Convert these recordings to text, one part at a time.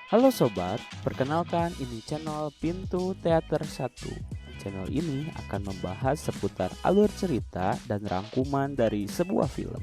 Halo sobat, perkenalkan ini channel Pintu Teater 1. Channel ini akan membahas seputar alur cerita dan rangkuman dari sebuah film.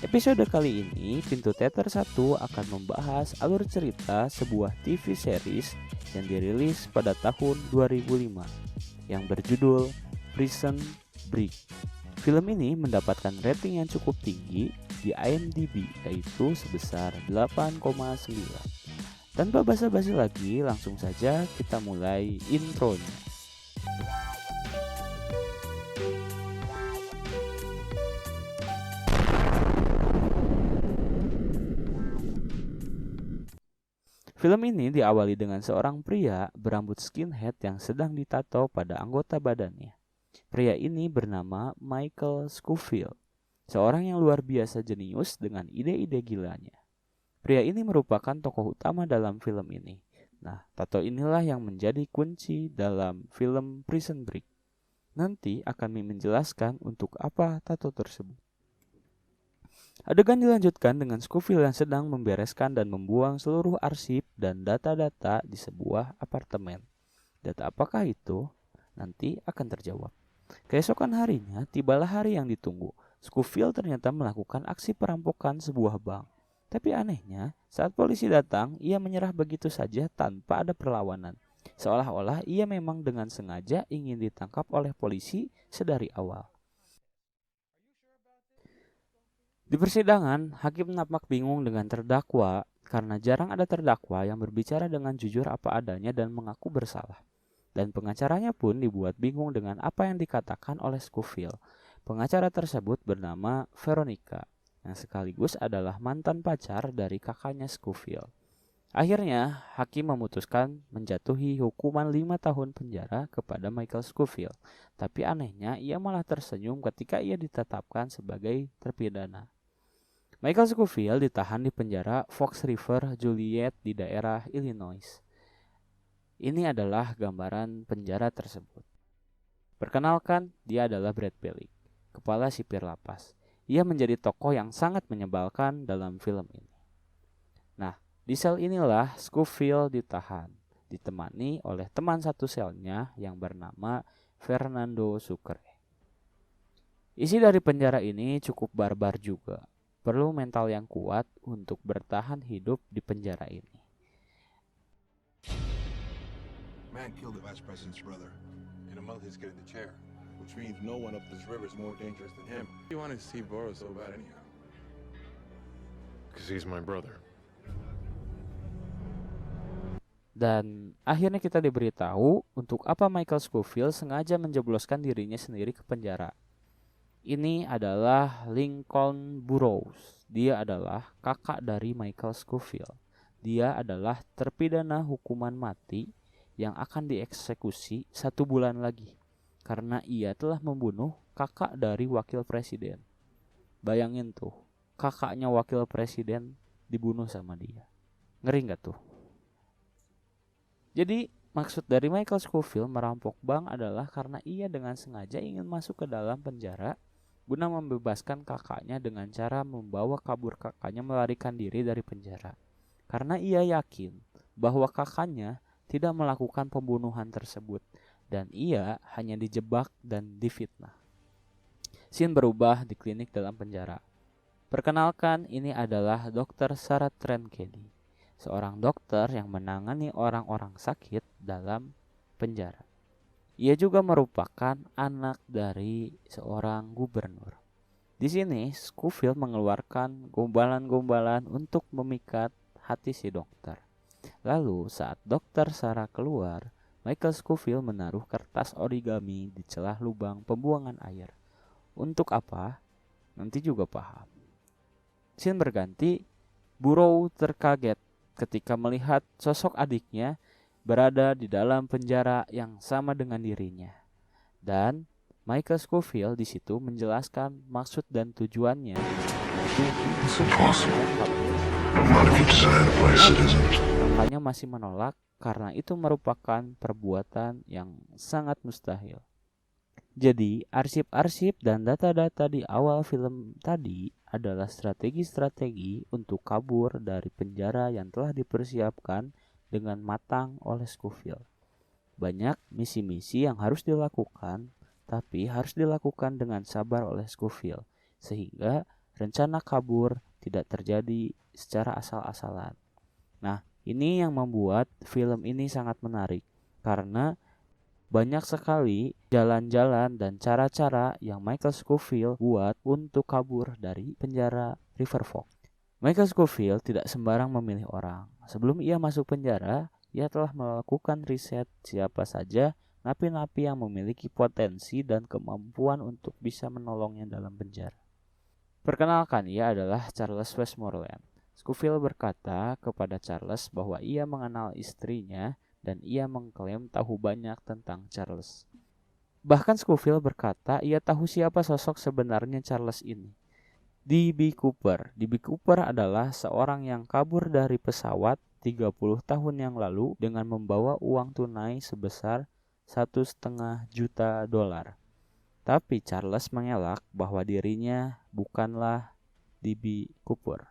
Episode kali ini, Pintu Teater 1 akan membahas alur cerita sebuah TV series yang dirilis pada tahun 2005 yang berjudul Prison Break. Film ini mendapatkan rating yang cukup tinggi di IMDb, yaitu sebesar 8,9. Tanpa basa-basi lagi, langsung saja kita mulai intronya. Film ini diawali dengan seorang pria berambut skinhead yang sedang ditato pada anggota badannya. Pria ini bernama Michael Scofield, seorang yang luar biasa jenius dengan ide-ide gilanya. Pria ini merupakan tokoh utama dalam film ini. Nah, tato inilah yang menjadi kunci dalam film Prison Break. Nanti akan menjelaskan untuk apa tato tersebut. Adegan dilanjutkan dengan Scofield yang sedang membereskan dan membuang seluruh arsip dan data-data di sebuah apartemen. Data apakah itu? Nanti akan terjawab. Keesokan harinya, tibalah hari yang ditunggu. Scofield ternyata melakukan aksi perampokan sebuah bank. Tapi anehnya, saat polisi datang, ia menyerah begitu saja tanpa ada perlawanan. Seolah-olah ia memang dengan sengaja ingin ditangkap oleh polisi sedari awal. Di persidangan, hakim nampak bingung dengan terdakwa karena jarang ada terdakwa yang berbicara dengan jujur apa adanya dan mengaku bersalah. Dan pengacaranya pun dibuat bingung dengan apa yang dikatakan oleh Scofield. Pengacara tersebut bernama Veronica, yang sekaligus adalah mantan pacar dari kakaknya Scofield. Akhirnya, hakim memutuskan menjatuhi hukuman 5 tahun penjara kepada Michael Scofield. Tapi anehnya, ia malah tersenyum ketika ia ditetapkan sebagai terpidana. Michael Scofield ditahan di penjara Fox River Juliet di daerah Illinois. Ini adalah gambaran penjara tersebut. Perkenalkan, dia adalah Brad Bellick, kepala sipir lapas. Ia menjadi tokoh yang sangat menyebalkan dalam film ini. Nah, di sel inilah Scofield ditahan, ditemani oleh teman satu selnya yang bernama Fernando Sucre. Isi dari penjara ini cukup barbar juga. Perlu mental yang kuat untuk bertahan hidup di penjara ini. Man killed the vice president's brother. In a month he's getting the chair, which means no one up this river is more dangerous than him. You want to see Boros so bad anyhow? Because he's my brother. Dan akhirnya kita diberitahu untuk apa Michael Scofield sengaja menjebloskan dirinya sendiri ke penjara. Ini adalah Lincoln Burrows. Dia adalah kakak dari Michael Scofield. Dia adalah terpidana hukuman mati yang akan dieksekusi 1 bulan lagi karena ia telah membunuh kakak dari wakil presiden. Bayangin tuh, kakaknya wakil presiden dibunuh sama dia. Ngeri gak tuh? Jadi maksud dari Michael Scofield merampok bank adalah karena ia dengan sengaja ingin masuk ke dalam penjara guna membebaskan kakaknya dengan cara membawa kabur kakaknya melarikan diri dari penjara. Karena ia yakin bahwa kakaknya tidak melakukan pembunuhan tersebut dan ia hanya dijebak dan difitnah. Scene berubah di klinik dalam penjara. Perkenalkan, ini adalah Dr. Sarah Trenkelly, seorang dokter yang menangani orang-orang sakit dalam penjara. Ia juga merupakan anak dari seorang gubernur. Di sini, Scofield mengeluarkan gombalan-gombalan untuk memikat hati si dokter. Lalu, saat dokter Sarah keluar, Michael Scofield menaruh kertas origami di celah lubang pembuangan air. Untuk apa? Nanti juga paham. Scene berganti, Burrow terkaget ketika melihat sosok adiknya berada di dalam penjara yang sama dengan dirinya. Dan Michael Scofield di situ menjelaskan maksud dan tujuannya. Kakaknya masih menolak karena itu merupakan perbuatan yang sangat mustahil. Jadi, arsip-arsip dan data-data di awal film tadi adalah strategi-strategi untuk kabur dari penjara yang telah dipersiapkan dengan matang oleh Scofield. Banyak misi-misi yang harus dilakukan, tapi harus dilakukan dengan sabar oleh Scofield, sehingga rencana kabur tidak terjadi secara asal-asalan. Nah, ini yang membuat film ini sangat menarik, karena banyak sekali jalan-jalan dan cara-cara yang Michael Scofield buat untuk kabur dari penjara River Fork. Michael Scofield tidak sembarang memilih orang. Sebelum ia masuk penjara, ia telah melakukan riset siapa saja napi-napi yang memiliki potensi dan kemampuan untuk bisa menolongnya dalam penjara. Perkenalkan, ia adalah Charles Westmoreland. Scofield berkata kepada Charles bahwa ia mengenal istrinya dan ia mengklaim tahu banyak tentang Charles. Bahkan Scofield berkata ia tahu siapa sosok sebenarnya Charles ini. D.B. Cooper. D.B. Cooper adalah seorang yang kabur dari pesawat 30 tahun yang lalu dengan membawa uang tunai sebesar $1,5 juta. Tapi Charles mengelak bahwa dirinya bukanlah D.B. Cooper.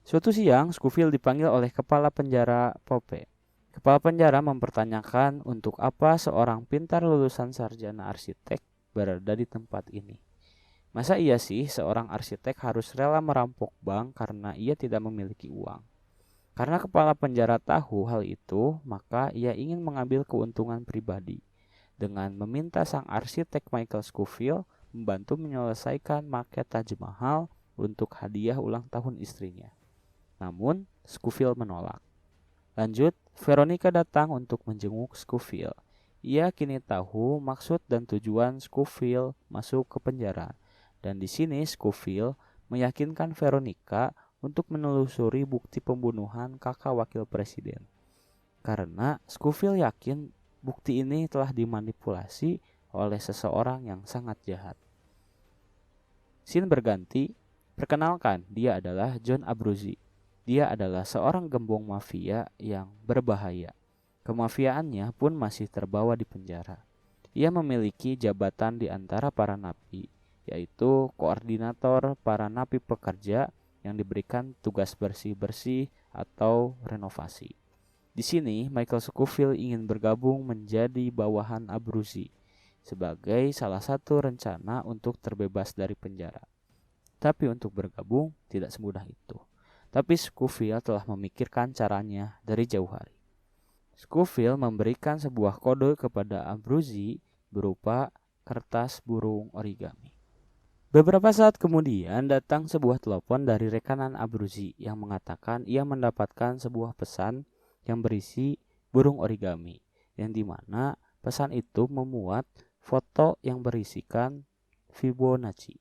Suatu siang, Scofield dipanggil oleh kepala penjara Pope. Kepala penjara mempertanyakan untuk apa seorang pintar lulusan sarjana arsitek berada di tempat ini. Masa iya sih seorang arsitek harus rela merampok bank karena ia tidak memiliki uang? Karena kepala penjara tahu hal itu, maka ia ingin mengambil keuntungan pribadi dengan meminta sang arsitek Michael Scofield membantu menyelesaikan maket Taj Mahal untuk hadiah ulang tahun istrinya. Namun, Scofield menolak. Lanjut, Veronica datang untuk menjenguk Scofield. Ia kini tahu maksud dan tujuan Scofield masuk ke penjara. Dan di sini Scofield meyakinkan Veronica untuk menelusuri bukti pembunuhan kakak wakil presiden. Karena Scofield yakin bukti ini telah dimanipulasi oleh seseorang yang sangat jahat. Scene berganti, perkenalkan dia adalah John Abruzzi. Dia adalah seorang gembong mafia yang berbahaya. Kemafiaannya pun masih terbawa di penjara. Ia memiliki jabatan di antara para napi, yaitu koordinator para napi pekerja yang diberikan tugas bersih-bersih atau renovasi. Di sini, Michael Scofield ingin bergabung menjadi bawahan Abruzzi sebagai salah satu rencana untuk terbebas dari penjara. Tapi untuk bergabung tidak semudah itu. Tapi Scofield telah memikirkan caranya dari jauh hari. Scofield memberikan sebuah kode kepada Abruzzi berupa kertas burung origami. Beberapa saat kemudian datang sebuah telepon dari rekanan Abruzzi yang mengatakan ia mendapatkan sebuah pesan yang berisi burung origami, yang dimana pesan itu memuat foto yang berisikan Fibonacci.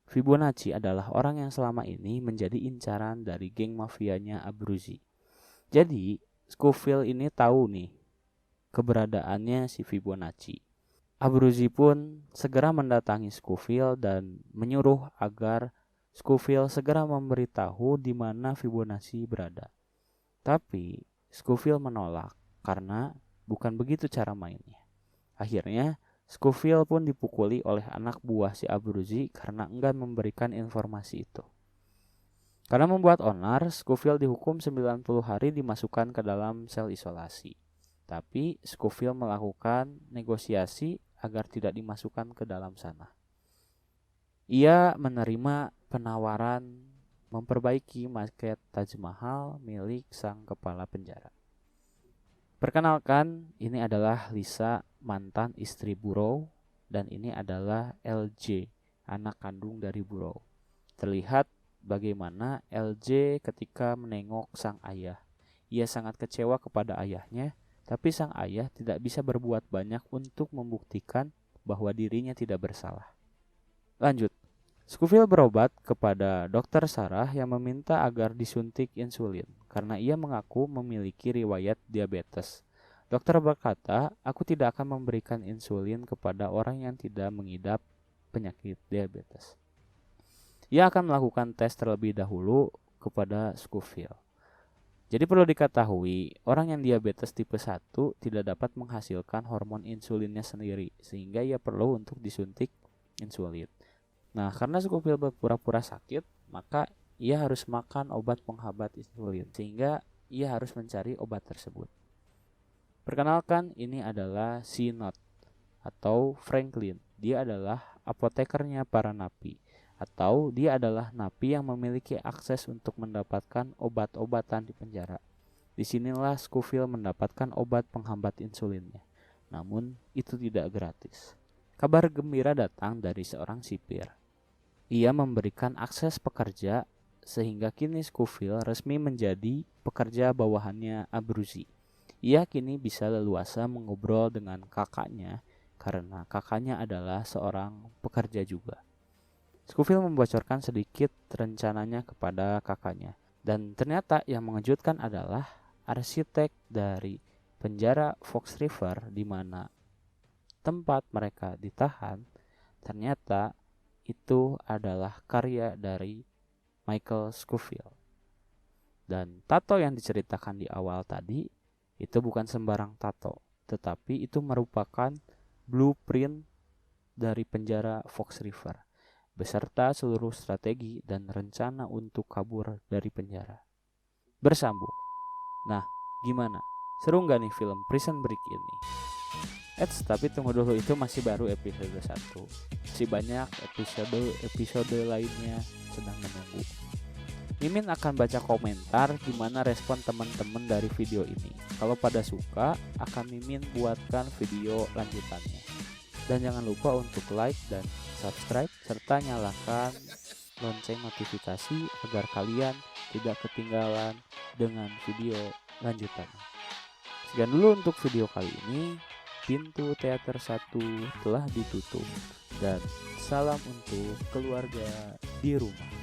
Fibonacci adalah orang yang selama ini menjadi incaran dari geng mafianya Abruzzi. Jadi Scofield ini tahu nih keberadaannya si Fibonacci. Abruzzi pun segera mendatangi Scofield dan menyuruh agar Scofield segera memberitahu di mana Fibonacci berada. Tapi Scofield menolak karena bukan begitu cara mainnya. Akhirnya Scofield pun dipukuli oleh anak buah si Abruzzi karena enggan memberikan informasi itu. Karena membuat onar, Scofield dihukum 90 hari dimasukkan ke dalam sel isolasi. Tapi Scofield melakukan negosiasi agar tidak dimasukkan ke dalam sana. Ia menerima penawaran memperbaiki maket Taj Mahal milik sang kepala penjara. Perkenalkan, ini adalah Lisa, mantan istri Burrow, dan ini adalah LJ, anak kandung dari Burrow. Terlihat bagaimana LJ ketika menengok sang ayah. Ia sangat kecewa kepada ayahnya, tapi sang ayah tidak bisa berbuat banyak untuk membuktikan bahwa dirinya tidak bersalah. Lanjut, Scofield berobat kepada dokter Sarah yang meminta agar disuntik insulin karena ia mengaku memiliki riwayat diabetes. Dokter berkata, aku tidak akan memberikan insulin kepada orang yang tidak mengidap penyakit diabetes. Ia akan melakukan tes terlebih dahulu kepada Scofield. Jadi perlu diketahui, orang yang diabetes tipe 1 tidak dapat menghasilkan hormon insulinnya sendiri, sehingga ia perlu untuk disuntik insulin. Nah, karena Scofield berpura-pura sakit, maka ia harus makan obat penghambat insulin, sehingga ia harus mencari obat tersebut. Perkenalkan, ini adalah si Not atau Franklin. Dia adalah apotekernya para napi, atau dia adalah napi yang memiliki akses untuk mendapatkan obat-obatan di penjara. Disinilah Scofield mendapatkan obat penghambat insulinnya. Namun itu tidak gratis. Kabar gembira datang dari seorang sipir. Ia memberikan akses pekerja sehingga kini Scofield resmi menjadi pekerja bawahannya Abruzzi. Ia kini bisa leluasa mengobrol dengan kakaknya karena kakaknya adalah seorang pekerja juga. Scofield membocorkan sedikit rencananya kepada kakaknya. Dan ternyata yang mengejutkan adalah arsitek dari penjara Fox River di mana tempat mereka ditahan ternyata itu adalah karya dari Michael Scofield. Dan tato yang diceritakan di awal tadi itu bukan sembarang tato, tetapi itu merupakan blueprint dari penjara Fox River beserta seluruh strategi dan rencana untuk kabur dari penjara. Bersambung. Nah, gimana? Seru nggak nih film Prison Break ini? Tapi tunggu dulu, itu masih baru episode 1. Masih banyak episode lainnya sedang menunggu. Mimin akan baca komentar gimana respon teman-teman dari video ini. Kalau pada suka, akan Mimin buatkan video lanjutannya. Dan jangan lupa untuk like dan subscribe serta nyalakan lonceng notifikasi agar kalian tidak ketinggalan dengan video lanjutannya. Sekian dulu untuk video kali ini. Pintu teater 1 telah ditutup dan salam untuk keluarga di rumah.